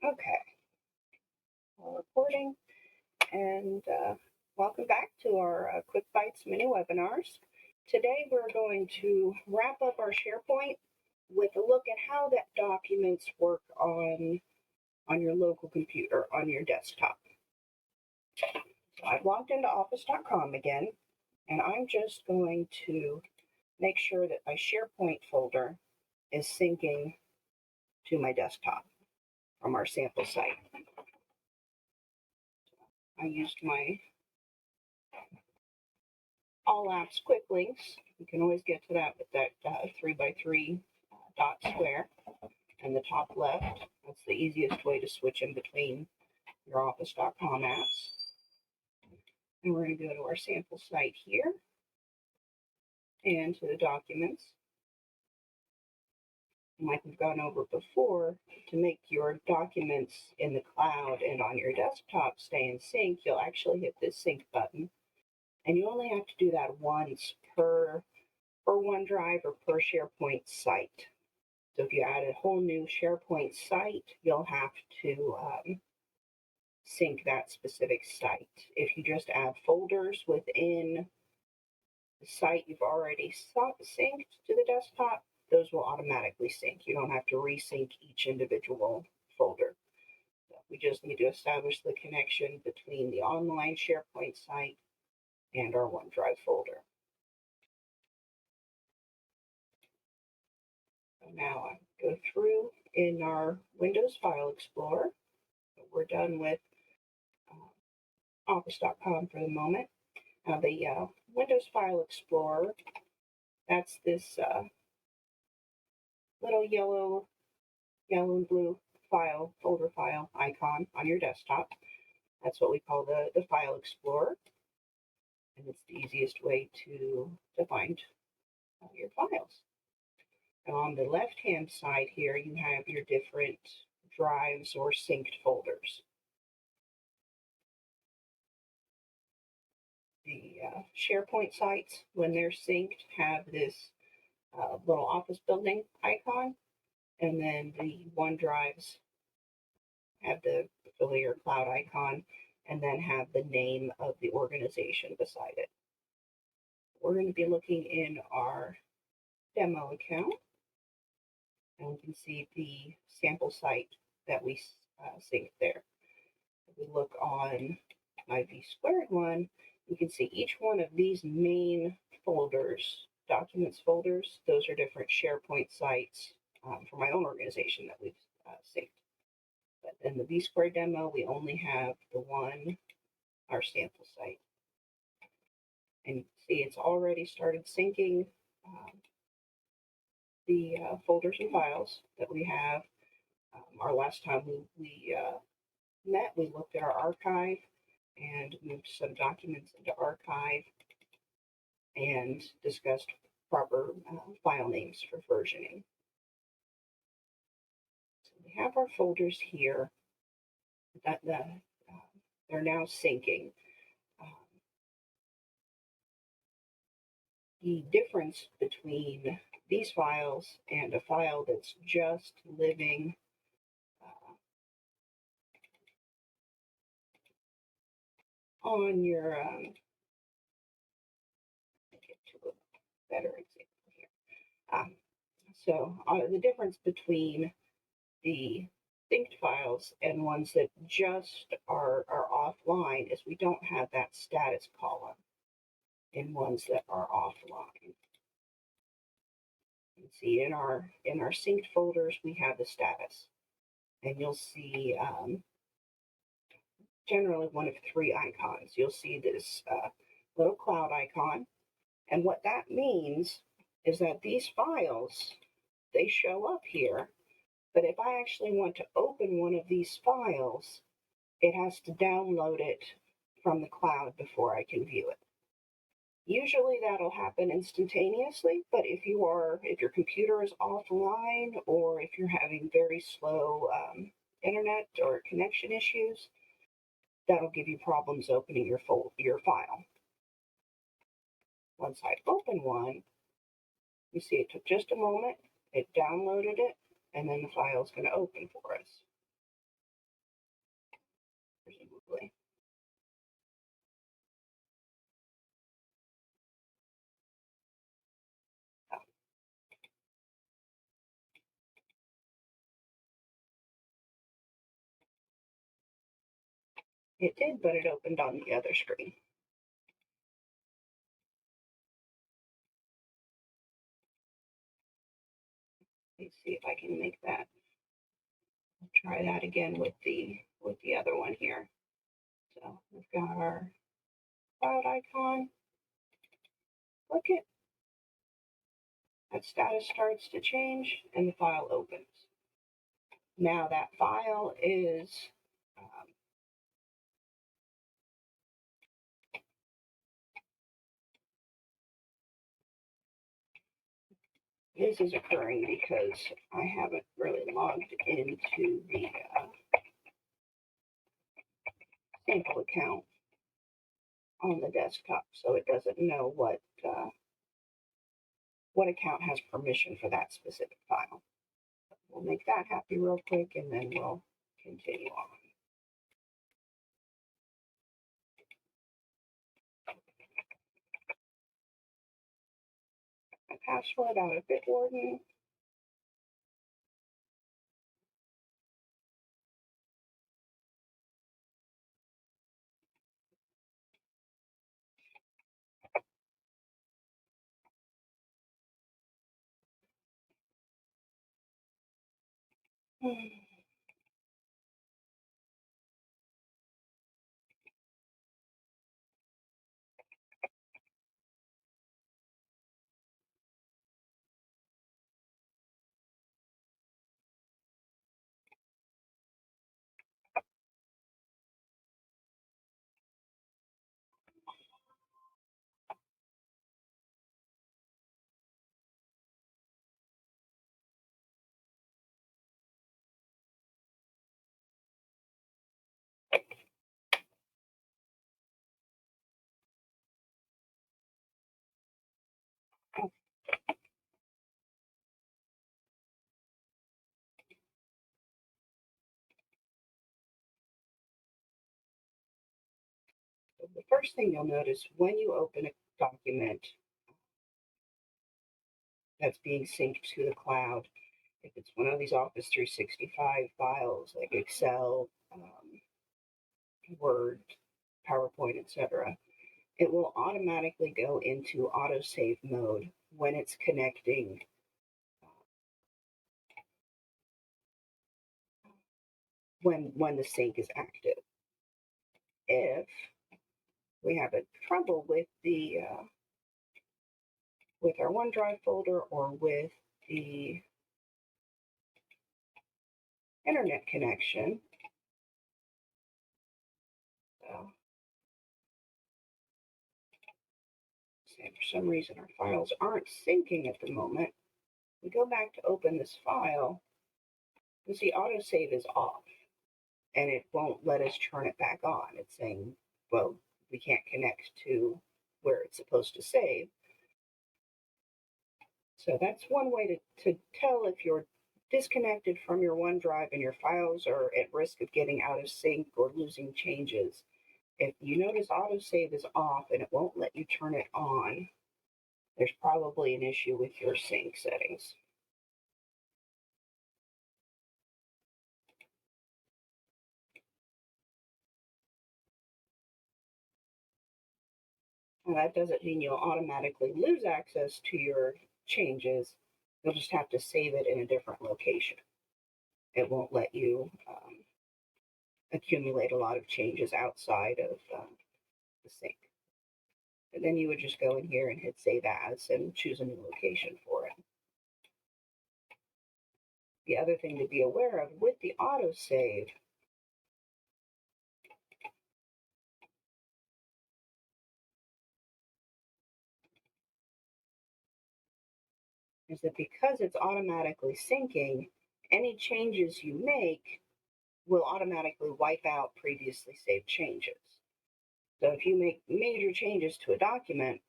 Okay, we're recording, and welcome back to our Quick Bytes mini webinars. Today we're going to wrap up our SharePoint with a look at how that documents work on your local computer, on your desktop. So I've logged into office.com again, and I'm just going to make sure that my SharePoint folder is syncing to my desktop from our sample site. I used my all apps quick links. You can always get to that with that 3x3 dot square in the top left. That's the easiest way to switch in between your office.com apps. And we're going to go to our sample site here and to the documents. And like we've gone over before, to make your documents in the cloud and on your desktop stay in sync, you'll actually hit this sync button. And you only have to do that once per OneDrive or per SharePoint site. So if you add a whole new SharePoint site, you'll have to sync that specific site. If you just add folders within the site you've already synced to the desktop, those will automatically sync. You don't have to resync each individual folder. We just need to establish the connection between the online SharePoint site and our OneDrive folder. So now I go through in our Windows File Explorer. We're done with Office.com for the moment. Now the Windows File Explorer, that's this little yellow and blue folder file icon on your desktop. That's what we call the File Explorer. And it's the easiest way to find your files. And on the left-hand side here, you have your different drives or synced folders. The SharePoint sites, when they're synced, have this little office building icon, and then the OneDrives have the familiar cloud icon, and then have the name of the organization beside it. We're going to be looking in our demo account, and we can see the sample site that we synced there. If we look on my V² one, you can see each one of these main folders, documents folders, those are different SharePoint sites for my own organization that we've synced. But in the V² demo, we only have the one, our sample site. And you can see it's already started syncing the folders and files that we have. Our last time we met, we looked at our archive and moved some documents into archive and discussed proper file names for versioning. So we have our folders here that they're now syncing. The difference between these files and a file that's just living on your get to a better example here. So the difference between the synced files and ones that just are offline is we don't have that status column in ones that are offline. You can see in our synced folders we have the status, and you'll see generally one of three icons. You'll see this little cloud icon, and what that means is that these files, they show up here, but if I actually want to open one of these files, it has to download it from the cloud before I can view it. Usually that'll happen instantaneously, but if your computer is offline or if you're having very slow internet or connection issues, that'll give you problems opening your file. Once I open one, you see it took just a moment, it downloaded it, and then the file is going to open for us. automatically. Oh, it did, but it opened on the other screen. Let's see if I can make that. I'll try that again with the other one here. So we've got our cloud icon. Click it. That status starts to change and the file opens. Now that file is this is occurring because I haven't really logged into the sample account on the desktop, so it doesn't know what account has permission for that specific file. We'll make that happy real quick, and then we'll continue on. My password out of Bitwarden. The first thing you'll notice when you open a document that's being synced to the cloud, if it's one of these Office 365 files like Excel, Word, PowerPoint, etc., it will automatically go into autosave mode when it's connecting, when the sync is active. If we have a trouble with the with our OneDrive folder or with the internet connection, so say for some reason our files aren't syncing at the moment, we go back to open this file, you see autosave is off and it won't let us turn it back on. It's saying, well, we can't connect to where it's supposed to save. So that's one way to tell if you're disconnected from your OneDrive and your files are at risk of getting out of sync or losing changes. If you notice autosave is off and it won't let you turn it on, there's probably an issue with your sync settings. And that doesn't mean you'll automatically lose access to your changes. You'll just have to save it in a different location. It won't let you accumulate a lot of changes outside of the sync. And then you would just go in here and hit Save As and choose a new location for it. The other thing to be aware of with the autosave is that because it's automatically syncing, any changes you make will automatically wipe out previously saved changes. So if you make major changes to a document,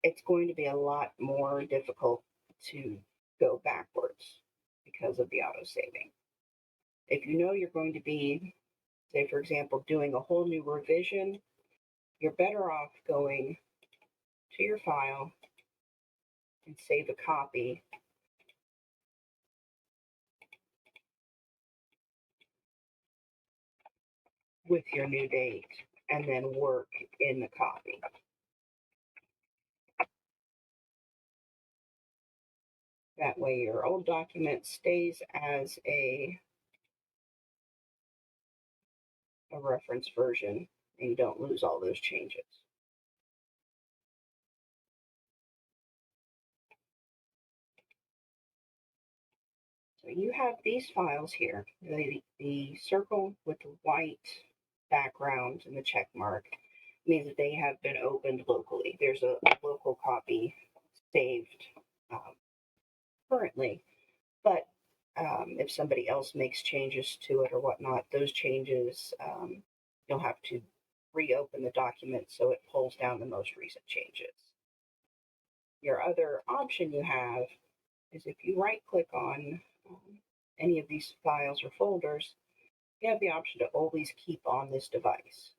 it's going to be a lot more difficult to go backwards because of the auto saving. If you know you're going to be say, for example, doing a whole new revision, you're better off going to your file and save a copy with your new date and then work in the copy. That way your old document stays as a reference version and you don't lose all those changes. So you have these files here. The circle with the white background and the check mark means that they have been opened locally. There's a local copy saved currently, but if somebody else makes changes to it or whatnot, those changes, you'll have to reopen the document so it pulls down the most recent changes. Your other option you have is if you right click on any of these files or folders, you have the option to always keep on this device.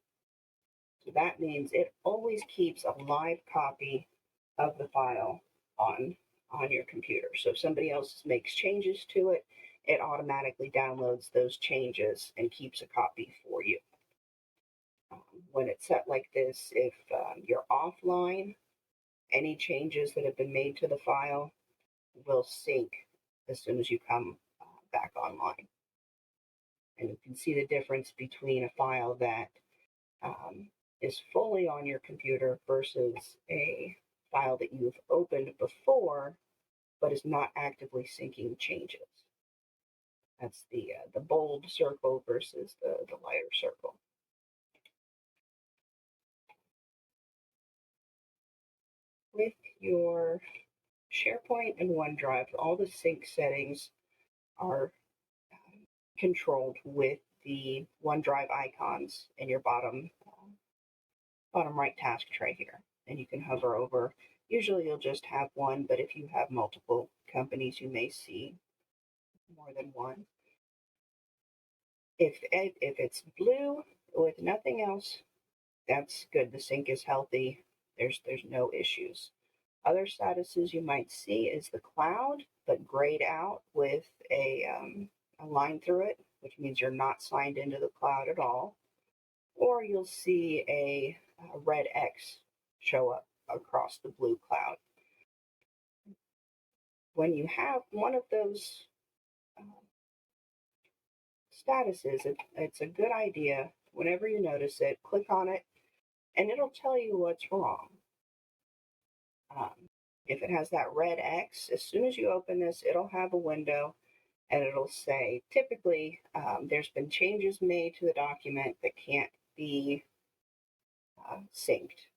So that means it always keeps a live copy of the file on your computer. So if somebody else makes changes to it, it automatically downloads those changes and keeps a copy for you. When it's set like this, if you're offline, any changes that have been made to the file will sync as soon as you come back online. And you can see the difference between a file that is fully on your computer versus a file that you've opened before but is not actively syncing changes. That's the bold circle versus the lighter circle. With your SharePoint and OneDrive, all the sync settings are controlled with the OneDrive icons in your bottom right task tray here. And you can hover over. Usually you'll just have one, but if you have multiple companies, you may see more than one. If it's blue with nothing else, that's good. The sync is healthy. There's no issues. Other statuses you might see is the cloud, but grayed out with a line through it, which means you're not signed into the cloud at all. Or you'll see a red X show up across the blue cloud. When you have one of those statuses, it's a good idea, whenever you notice it, click on it, and it'll tell you what's wrong. If it has that red X, as soon as you open this, it'll have a window and it'll say, typically, there's been changes made to the document that can't be synced,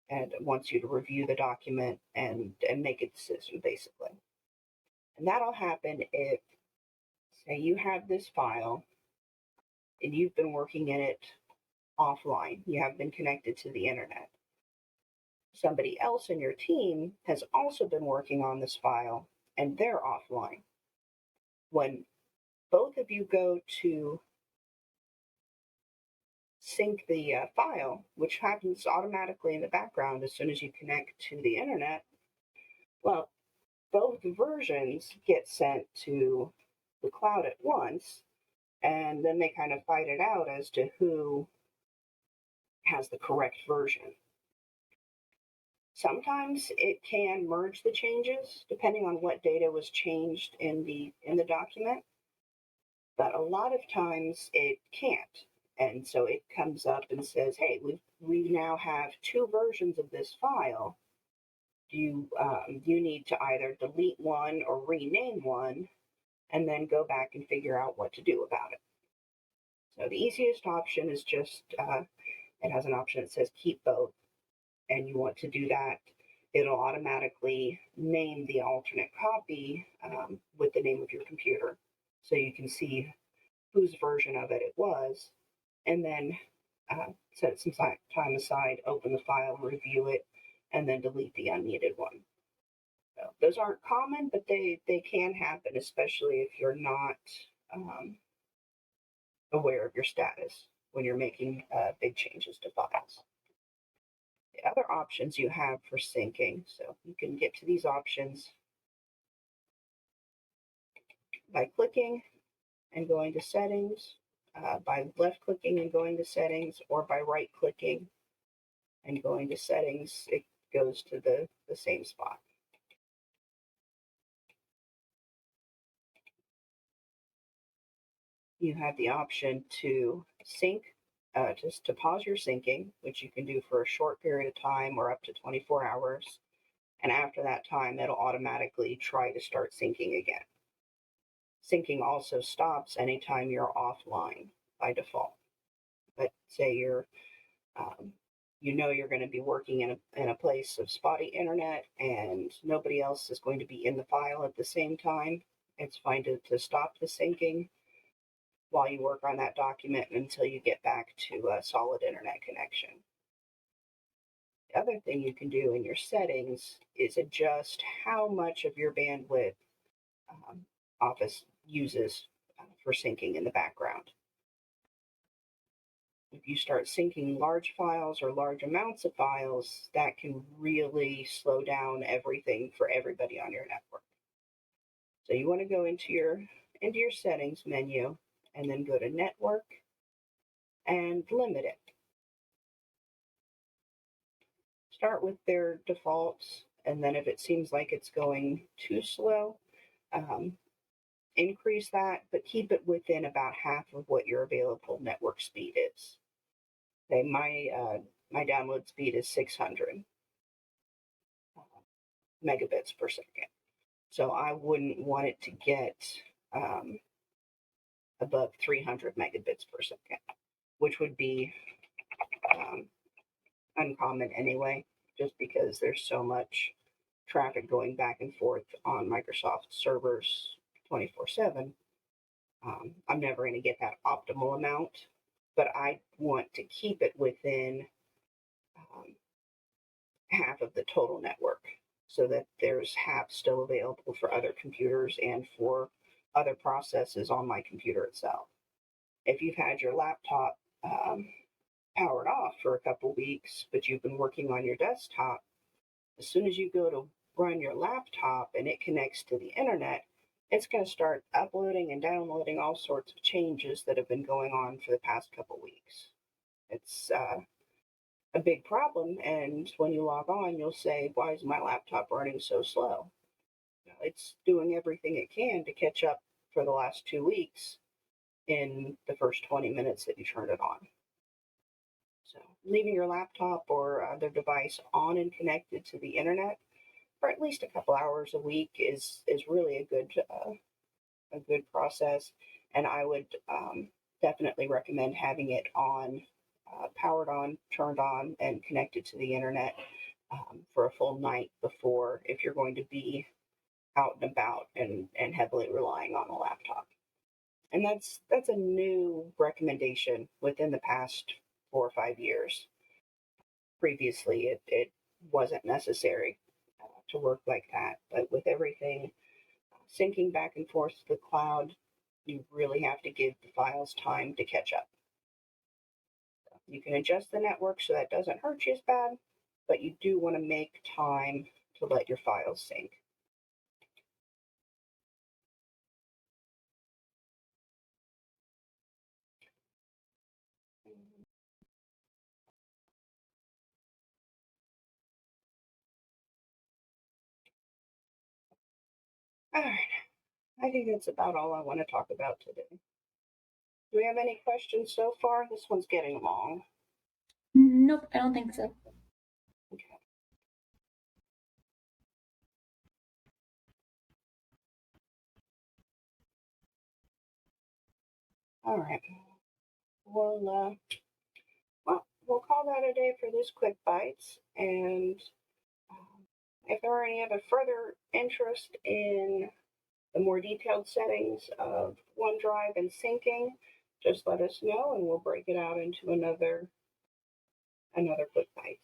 and it wants you to review the document and make a decision, basically. And that'll happen if, say, you have this file and you've been working in it offline. You have been connected to the internet. Somebody else in your team has also been working on this file and they're offline. When both of you go to sync the file, which happens automatically in the background as soon as you connect to the internet, well, both versions get sent to the cloud at once, and then they kind of fight it out as to who has the correct version. Sometimes it can merge the changes depending on what data was changed in the document, but a lot of times it can't. And so it comes up and says, hey, we now have two versions of this file. You need to either delete one or rename one and then go back and figure out what to do about it. So the easiest option is just, it has an option that says keep both, and you want to do that. It'll automatically name the alternate copy with the name of your computer so you can see whose version of it was, and then set some time aside, open the file, review it, and then delete the unneeded one. So those aren't common, but they can happen, especially if you're not aware of your status when you're making big changes to files. The other options you have for syncing, so you can get to these options by clicking and going to settings, by left clicking and going to settings, or by right clicking and going to settings. It goes to the same spot. You have the option to sync, just to pause your syncing, which you can do for a short period of time or up to 24 hours. And after that time, it'll automatically try to start syncing again. Syncing also stops anytime you're offline by default. But say you're, you're going to be working in a place of spotty internet and nobody else is going to be in the file at the same time, it's fine to stop the syncing while you work on that document until you get back to a solid internet connection. The other thing you can do in your settings is adjust how much of your bandwidth Office uses for syncing in the background. If you start syncing large files or large amounts of files, that can really slow down everything for everybody on your network. So you want to go into your settings menu and then go to network and limit it. Start with their defaults, and then if it seems like it's going too slow, increase that, but keep it within about half of what your available network speed is. Okay, my download speed is 600 megabits per second, so I wouldn't want it to get above 300 megabits per second, which would be uncommon anyway, just because there's so much traffic going back and forth on Microsoft servers 24/7. I'm never going to get that optimal amount, but I want to keep it within half of the total network so that there's half still available for other computers and for other processes on my computer itself. If you've had your laptop powered off for a couple weeks, but you've been working on your desktop, as soon as you go to run your laptop and it connects to the internet, it's going to start uploading and downloading all sorts of changes that have been going on for the past couple weeks. It's a big problem, and when you log on, you'll say, why is my laptop running so slow? It's doing everything it can to catch up for the last 2 weeks in the first 20 minutes that you turn it on. So leaving your laptop or other device on and connected to the internet for at least a couple hours a week is really a good process, and I would definitely recommend having it on, powered on, turned on, and connected to the internet for a full night before, if you're going to be out and about and heavily relying on a laptop. And that's a new recommendation within the past 4 or 5 years. Previously, it wasn't necessary to work like that, but with everything syncing back and forth to the cloud, you really have to give the files time to catch up. You can adjust the network so that doesn't hurt you as bad, but you do want to make time to let your files sync. All right, I think that's about all I want to talk about today. Do we have any questions so far? This one's getting long. Nope, I don't think so. Okay. All right. Well, we'll call that a day for this quick bites. And if there are any other further interest in the more detailed settings of OneDrive and syncing, just let us know and we'll break it out into another quick bites.